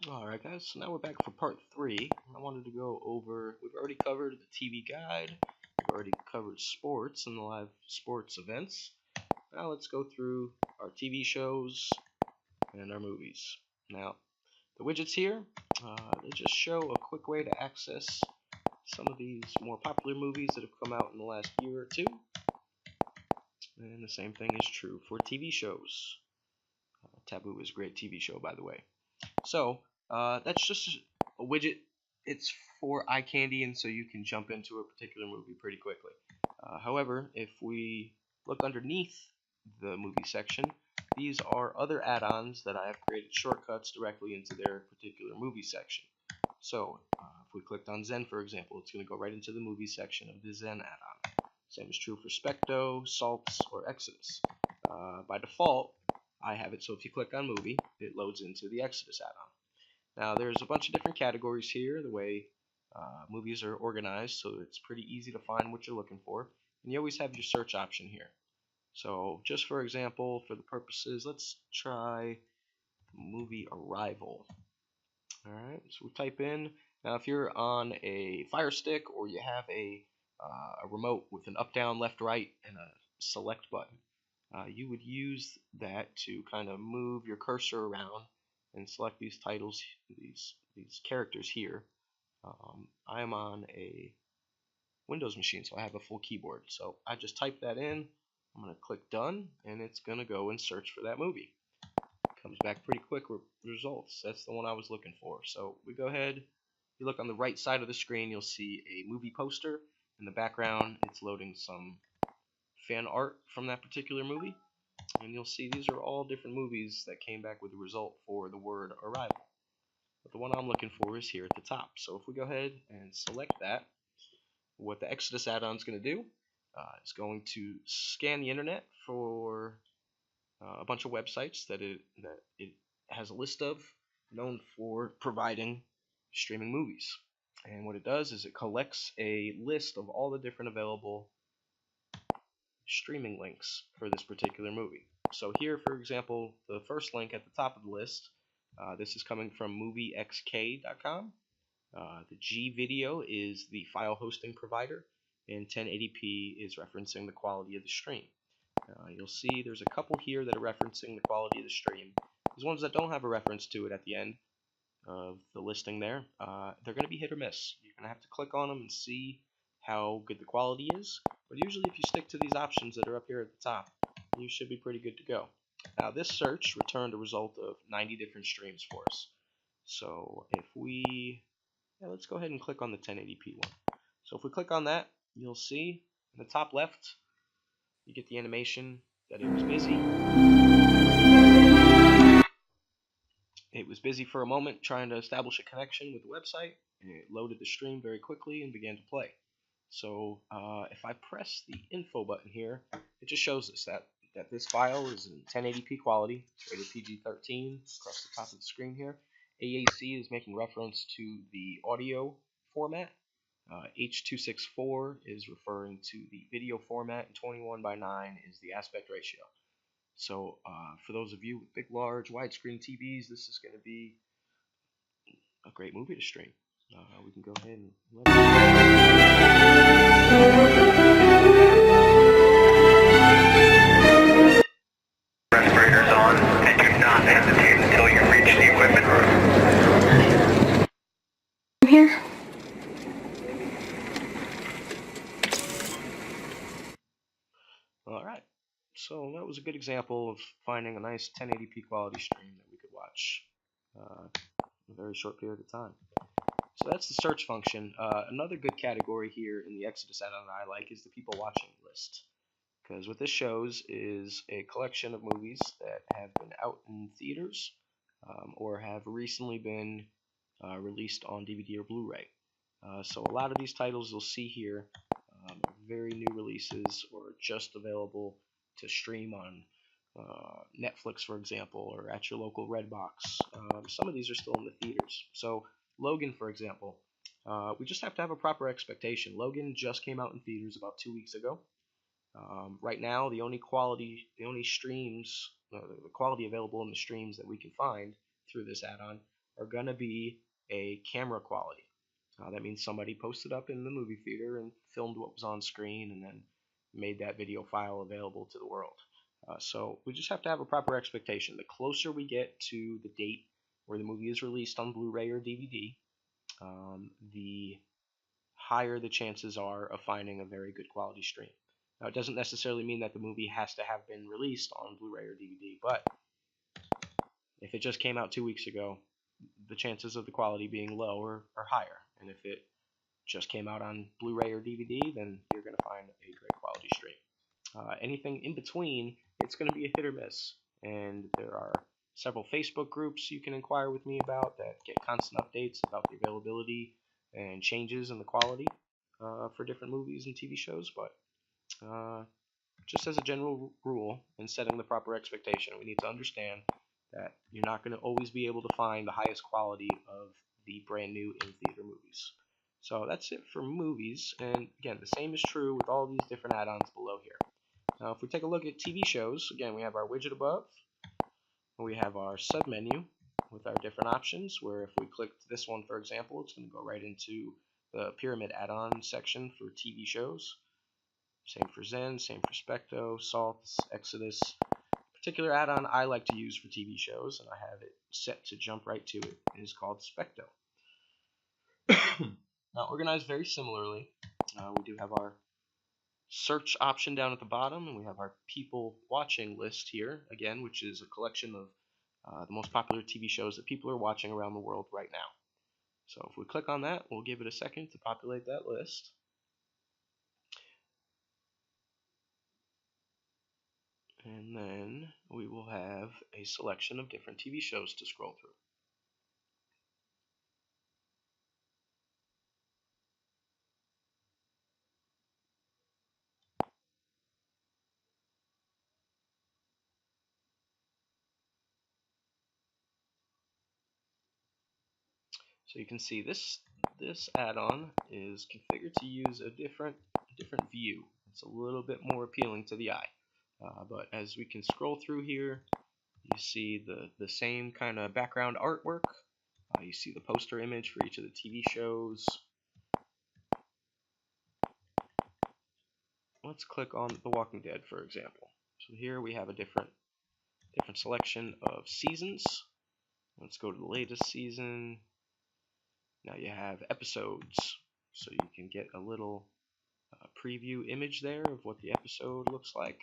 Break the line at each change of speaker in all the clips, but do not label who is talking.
Alright guys, so now we're back for part 3. I wanted to go over, we've already covered the TV guide, we've already covered sports and the live sports events. Now let's go through our TV shows and our movies. Now, the widgets here, they just show a quick way to access some of these more popular movies that have come out in the last year or two. And the same thing is true for TV shows. Taboo is a great TV show, by the way. So that's just a widget. It's for eye candy, and so you can jump into a particular movie pretty quickly. However, if we look underneath the movie section, these are other add-ons that I have created shortcuts directly into their particular movie section. So if we clicked on Zen, for example, it's going to go right into the movie section of the Zen add-on. Same is true for Specto, Salts, or Exodus. By default, I have it so if you click on movie, it loads into the Exodus add-on. Now there's a bunch of different categories here, the way movies are organized, so it's pretty easy to find what you're looking for. And you always have your search option here. So just for example, for the purposes, let's try movie Arrival. Alright, so we type in, now if you're on a Fire Stick or you have a remote with an up, down, left, right, and a select button, you would use that to kind of move your cursor around and select these titles, these characters here. I am on a Windows machine, so I have a full keyboard. So I just type that in. I'm going to click done, and it's going to go and search for that movie. Comes back pretty quick with results. That's the one I was looking for. So we go ahead. If you look on the right side of the screen, you'll see a movie poster. In the background, it's loading some fan art from that particular movie. And you'll see these are all different movies that came back with the result for the word Arrival. But the one I'm looking for is here at the top. So if we go ahead and select that, what the Exodus add-on is going to do is going to scan the internet for a bunch of websites that it has a list of, known for providing streaming movies. And what it does is it collects a list of all the different available streaming links for this particular movie. So here, for example, the first link at the top of the list, this is coming from moviexk.com. The G video is the file hosting provider, and 1080p is referencing the quality of the stream. You'll see there's a couple here that are referencing the quality of the stream. There's ones that don't have a reference to it at the end of the listing there. They're going to be hit or miss. You're going to have to click on them and see how good the quality is. But usually if you stick to these options that are up here at the top, you should be pretty good to go. Now this search returned a result of 90 different streams for us. So if we, let's go ahead and click on the 1080p one. So if we click on that, you'll see in the top left, you get the animation that it was busy. It was busy for a moment trying to establish a connection with the website, and it loaded the stream very quickly and began to play. So if I press the info button here, it just shows us that this file is in 1080p quality. It's rated PG-13 across the top of the screen here. AAC is making reference to the audio format. H.264 is referring to the video format, and 21:9 is the aspect ratio. So for those of you with big, large, widescreen TVs, this is going to be a great movie to stream. We can go ahead and
respirators on, and do not hesitate until you reach the equipment room.
Here.
Alright, so that was a good example of finding a nice 1080p quality stream that we could watch in a very short period of time. So that's the search function. Another good category here in the Exodus add-on that I like is the people watching list. Because what this shows is a collection of movies that have been out in theaters or have recently been released on DVD or Blu-ray. So a lot of these titles you'll see here are very new releases or just available to stream on Netflix, for example, or at your local Redbox. Some of these are still in the theaters. So Logan, for example, we just have to have a proper expectation. Logan just came out in theaters about 2 weeks ago. Right now, the only streams, the quality available in the streams that we can find through this add-on are going to be a camera quality. That means somebody posted up in the movie theater and filmed what was on screen and then made that video file available to the world. So we just have to have a proper expectation. The closer we get to the date where the movie is released on Blu-ray or DVD, the higher the chances are of finding a very good quality stream. Now, it doesn't necessarily mean that the movie has to have been released on Blu-ray or DVD, but if it just came out 2 weeks ago, the chances of the quality being low are higher. And if it just came out on Blu-ray or DVD, then you're going to find a great quality stream. Anything in between, it's going to be a hit or miss. And there are several Facebook groups you can inquire with me about that get constant updates about the availability and changes in the quality for different movies and TV shows. But just as a general rule, in setting the proper expectation, we need to understand that you're not going to always be able to find the highest quality of the brand new in-theater movies. So that's it for movies, and again, the same is true with all these different add-ons below here. Now, if we take a look at TV shows, again, we have our widget above, we have our submenu with our different options, where if we click this one, for example, it's going to go right into the pyramid add-on section for TV shows. Same for Zen, same for Specto, Salts, Exodus. Particular add-on I like to use for TV shows, and I have it set to jump right to it, is called Specto. Now, organized very similarly, we do have our search option down at the bottom, and we have our people watching list here, again, which is a collection of the most popular TV shows that people are watching around the world right now. So if we click on that, we'll give it a second to populate that list. And then we will have a selection of different TV shows to scroll through. So you can see this add-on is configured to use a different view. It's a little bit more appealing to the eye. But as we can scroll through here, you see the same kind of background artwork. You see the poster image for each of the TV shows. Let's click on The Walking Dead, for example. So here we have a different selection of seasons. Let's go to the latest season. Now you have episodes, so you can get a little preview image there of what the episode looks like.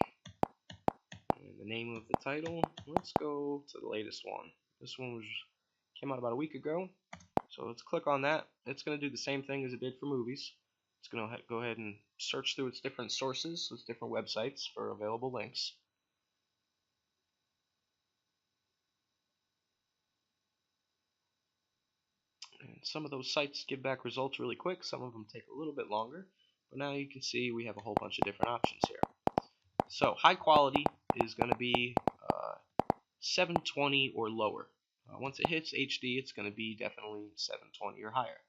And the name of the title. Let's go to the latest one. This one came out about a week ago. So let's click on that. It's going to do the same thing as it did for movies. It's going to go ahead and search through its different sources, its different websites for available links. And some of those sites give back results really quick. Some of them take a little bit longer. But now you can see we have a whole bunch of different options here. So high quality is going to be 720 or lower. Once it hits HD, it's going to be definitely 720 or higher.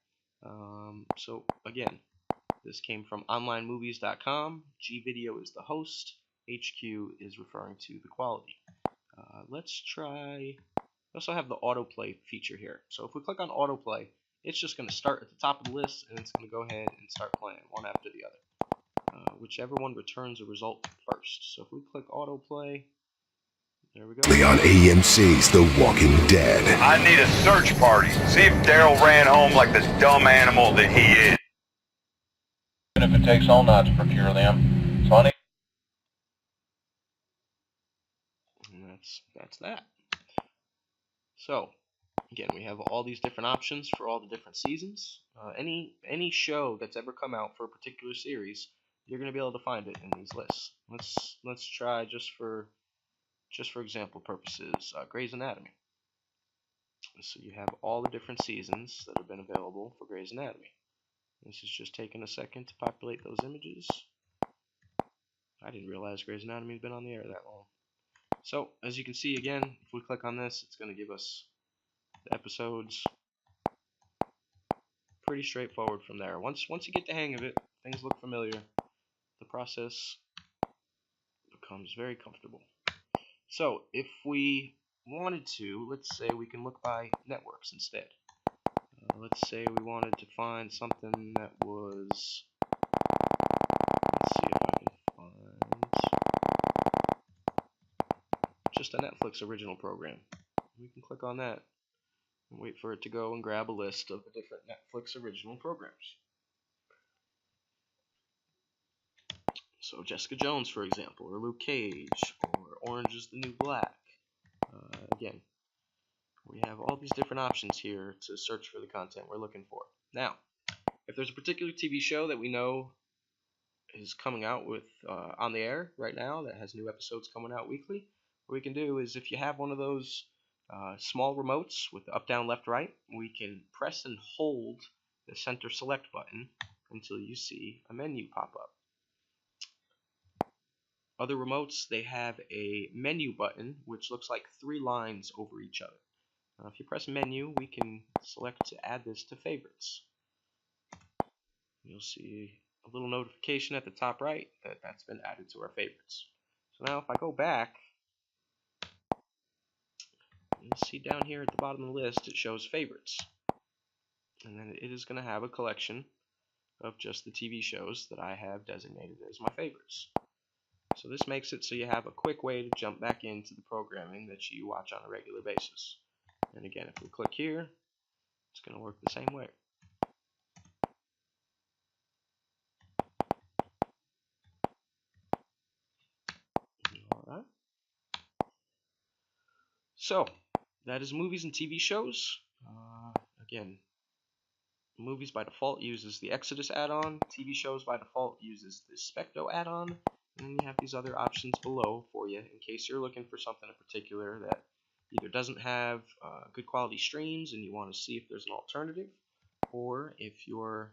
So again, this came from onlinemovies.com. GVideo is the host. HQ is referring to the quality. Let's try. We also have the autoplay feature here. So if we click on autoplay, it's just going to start at the top of the list, and it's going to go ahead and start playing one after the other. Whichever one returns a result first. So if we click autoplay, there we go.
On AMC's The Walking Dead.
I need a search party. See if Daryl ran home like the dumb animal that he is.
If it takes all night to procure them, funny.
And that's that. So again, we have all these different options for all the different seasons. Any show that's ever come out for a particular series, you're going to be able to find it in these lists. Let's try just for example purposes, Grey's Anatomy. So you have all the different seasons that have been available for Grey's Anatomy. This is just taking a second to populate those images. I didn't realize Grey's Anatomy had been on the air that long. So as you can see, again, if we click on this, it's going to give us the episodes. Pretty straightforward from there. Once you get the hang of it, things look familiar. The process becomes very comfortable. So if we wanted to, let's say we can look by networks instead. Let's say we wanted to find something that was, let's see if I can find just a Netflix original program. We can click on that and wait for it to go and grab a list of the different Netflix original programs. So Jessica Jones, for example, or Luke Cage, or Orange is the New Black. Again, we have all these different options here to search for the content we're looking for. Now, if there's a particular TV show that we know is coming out with on the air right now that has new episodes coming out weekly, what we can do is, if you have one of those small remotes with the up, down, left, right, we can press and hold the center select button until you see a menu pop up. Other remotes, they have a menu button which looks like 3 lines over each other. If you press menu, we can select to add this to favorites. You'll see a little notification at the top right that that's been added to our favorites. So now if I go back, you'll see down here at the bottom of the list it shows favorites. And then it is going to have a collection of just the TV shows that I have designated as my favorites. So this makes it so you have a quick way to jump back into the programming that you watch on a regular basis. And again, if we click here, it's going to work the same way. Alright. So, that is movies and TV shows. Again, movies by default uses the Exodus add-on. TV shows by default uses the Specto add-on. And then you have these other options below for you in case you're looking for something in particular that either doesn't have good quality streams and you want to see if there's an alternative, or if you're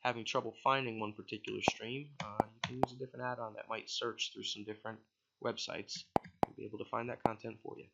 having trouble finding one particular stream, you can use a different add-on that might search through some different websites and be able to find that content for you.